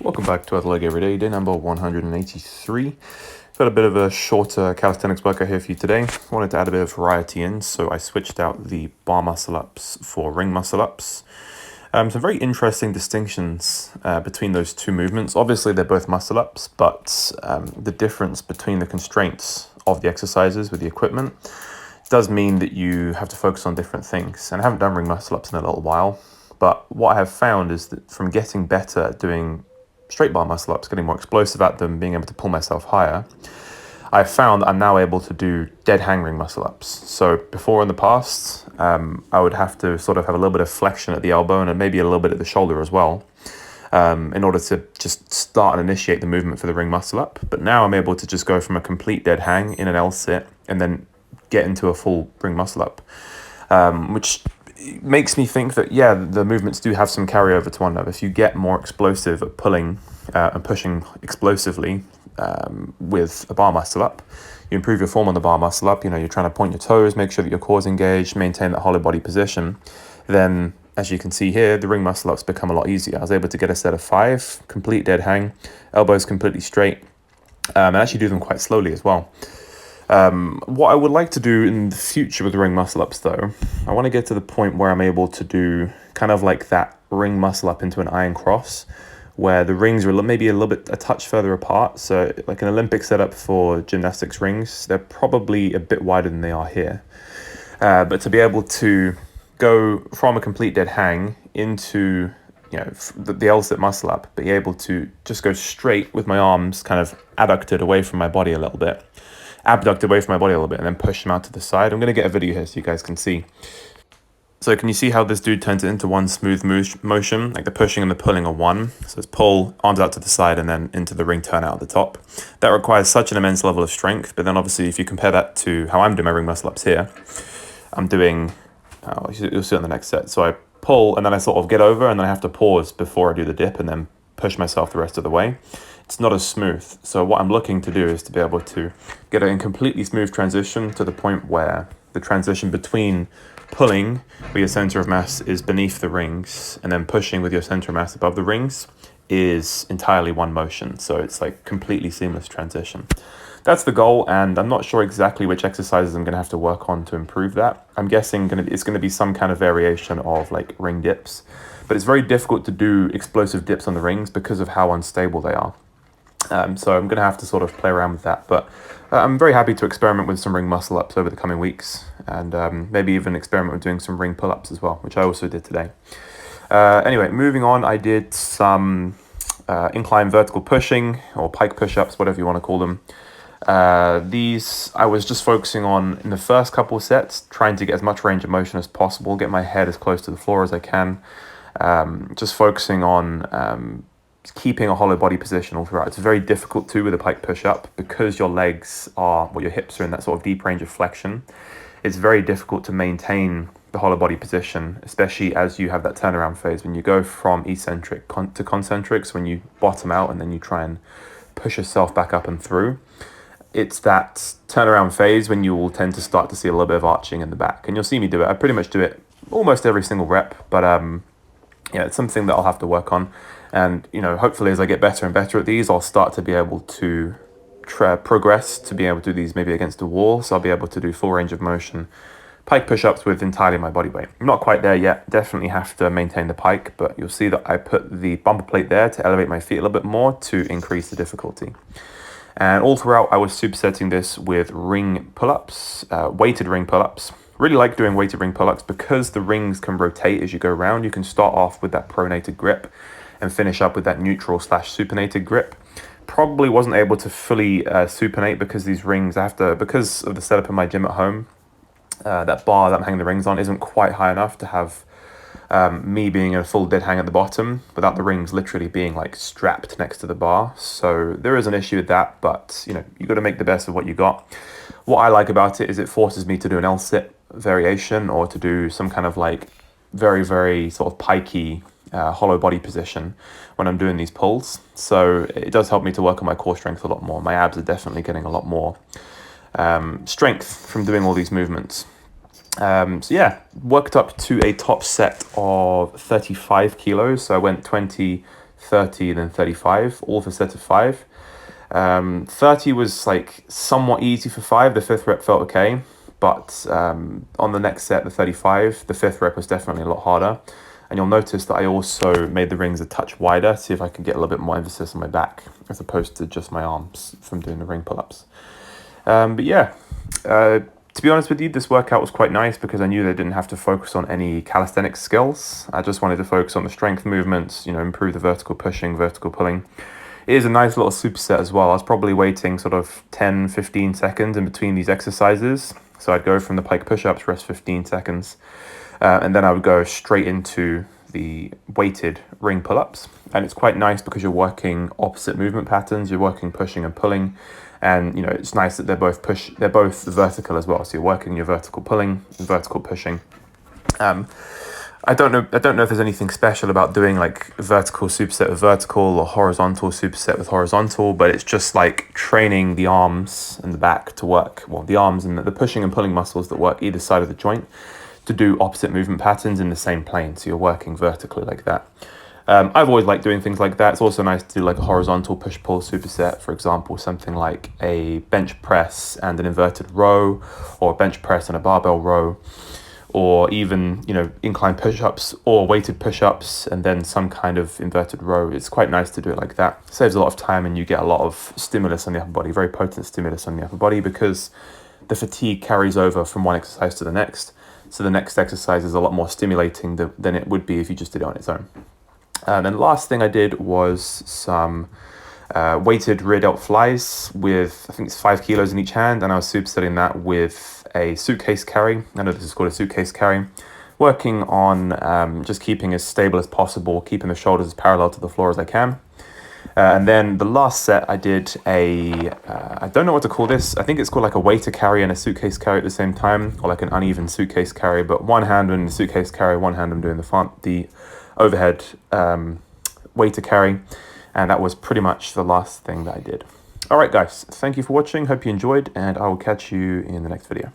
Welcome back to Athletic Everyday, day number 183. Got a bit of a shorter calisthenics workout here for you today. Wanted to add a bit of variety in, so I switched out the bar muscle ups for ring muscle ups. Some very interesting distinctions between those two movements. Obviously, they're both muscle ups, but the difference between the constraints of the exercises with the equipment does mean that you have to focus on different things. And I haven't done ring muscle ups in a little while, but what I have found is that from getting better at doing straight bar muscle ups, getting more explosive at them, being able to pull myself higher, I found that I'm now able to do dead hang ring muscle ups. So before in the past, I would have to sort of have a little bit of flexion at the elbow and maybe a little bit at the shoulder as well, in order to just start and initiate the movement for the ring muscle up. But now I'm able to just go from a complete dead hang in an L sit and then get into a full ring muscle up, which makes me think that, yeah, the movements do have some carryover to one another. If you get more explosive at pulling and pushing explosively with a bar muscle up, you improve your form on the bar muscle up. You're trying to point your toes, make sure that your core's engaged, maintain that hollow body position. Then, as you can see here, the ring muscle ups become a lot easier. I was able to get a set of 5, complete dead hang, elbows completely straight, and actually do them quite slowly as well. What I would like to do in the future with the ring muscle ups, though, I want to get to the point where I'm able to do kind of like that ring muscle up into an iron cross, where the rings are maybe a touch further apart. So like an Olympic setup for gymnastics rings, they're probably a bit wider than they are here. But to be able to go from a complete dead hang into the L-sit muscle up, be able to just go straight with my arms kind of abducted away from my body a little bit, and then push them out to the side. I'm going to get a video here so you guys can see. So can you see how this dude turns it into one smooth motion? Like the pushing and the pulling are one. So it's pull, arms out to the side, and then into the ring turn out at the top. That requires such an immense level of strength. But then obviously if you compare that to how I'm doing my ring muscle ups here, I'm doing, you'll see on the next set. So I pull and then I sort of get over and then I have to pause before I do the dip and then push myself the rest of the way. It's not as smooth. So what I'm looking to do is to be able to get a completely smooth transition to the point where the transition between pulling where your center of mass is beneath the rings and then pushing with your center of mass above the rings is entirely one motion. So it's like completely seamless transition. That's the goal, and I'm not sure exactly which exercises I'm going to have to work on to improve that. I'm guessing it's going to be some kind of variation of like ring dips, but it's very difficult to do explosive dips on the rings because of how unstable they are. So I'm going to have to sort of play around with that, but I'm very happy to experiment with some ring muscle ups over the coming weeks, and maybe even experiment with doing some ring pull-ups as well, which I also did today. Anyway, moving on, I did some incline vertical pushing or pike push-ups, whatever you want to call them. These I was just focusing on in the first couple of sets, trying to get as much range of motion as possible, get my head as close to the floor as I can, just focusing on keeping a hollow body position all throughout. It's very difficult too with a pike push-up because your legs are, your hips are in that sort of deep range of flexion. It's very difficult to maintain the hollow body position, especially as you have that turnaround phase when you go from eccentric to concentrics, when you bottom out and then you try and push yourself back up and through. It's that turnaround phase when you will tend to start to see a little bit of arching in the back, and you'll see me do it. I pretty much do it almost every single rep, but it's something that I'll have to work on. And hopefully as I get better and better at these, I'll start to be able to progress to be able to do these maybe against a wall. So I'll be able to do full range of motion pike push-ups with entirely my body weight. I'm not quite there yet. Definitely have to maintain the pike, but you'll see that I put the bumper plate there to elevate my feet a little bit more to increase the difficulty. And all throughout, I was supersetting this with ring pull-ups, weighted ring pull-ups. Really like doing weighted ring pull-ups because the rings can rotate as you go around. You can start off with that pronated grip and finish up with that neutral/supinated grip. Probably wasn't able to fully supinate because these rings, because of the setup in my gym at home, that bar that I'm hanging the rings on isn't quite high enough to have me being in a full dead hang at the bottom without the rings literally being like strapped next to the bar. So there is an issue with that, but you got to make the best of what you got. What I like about it is it forces me to do an L-sit variation or to do some kind of like very, very sort of pikey hollow body position when I'm doing these pulls. So it does help me to work on my core strength a lot more. My abs are definitely getting a lot more strength from doing all these movements. So yeah, worked up to a top set of 35 kilos. So I went 20, 30, then 35, all for set of 5. 30 was like somewhat easy for 5. The 5th rep felt okay, but on the next set, the 35, the 5th rep was definitely a lot harder. And you'll notice that I also made the rings a touch wider, see if I could get a little bit more emphasis on my back as opposed to just my arms from doing the ring pull-ups. But yeah, to be honest with you, this workout was quite nice because I knew they didn't have to focus on any calisthenics skills. I just wanted to focus on the strength movements, you know, improve the vertical pushing, vertical pulling. It is a nice little superset as well. I was probably waiting sort of 10, 15 seconds in between these exercises. So I'd go from the pike push-ups, rest 15 seconds, and then I would go straight into the weighted ring pull-ups. And it's quite nice because you're working opposite movement patterns. You're working pushing and pulling. And you know, it's nice that they're both vertical as well. So you're working your vertical pulling and vertical pushing. I don't know if there's anything special about doing like vertical superset with vertical or horizontal superset with horizontal, but it's just like training the arms and the back to work, well, the arms and the pushing and pulling muscles that work either side of the joint to do opposite movement patterns in the same plane. So you're working vertically like that. I've always liked doing things like that. It's also nice to do like a horizontal push-pull superset, for example, something like a bench press and an inverted row, or a bench press and a barbell row, or even, you know, incline push-ups or weighted push-ups and then some kind of inverted row. It's quite nice to do it like that. It saves a lot of time and you get a lot of stimulus on the upper body, very potent stimulus on the upper body, because the fatigue carries over from one exercise to the next. So the next exercise is a lot more stimulating than it would be if you just did it on its own. And then the last thing I did was some weighted rear delt flies with, I think it's 5 kilos in each hand, and I was supersetting that with a suitcase carry. I know this is called a suitcase carry. Working on just keeping as stable as possible, keeping the shoulders as parallel to the floor as I can. And then the last set I did I don't know what to call this. I think it's called like a waiter carry and a suitcase carry at the same time, or like an uneven suitcase carry, but one hand in the suitcase carry, one hand I'm doing the overhead waiter carry. And that was pretty much the last thing that I did. All right, guys, thank you for watching. Hope you enjoyed, and I will catch you in the next video.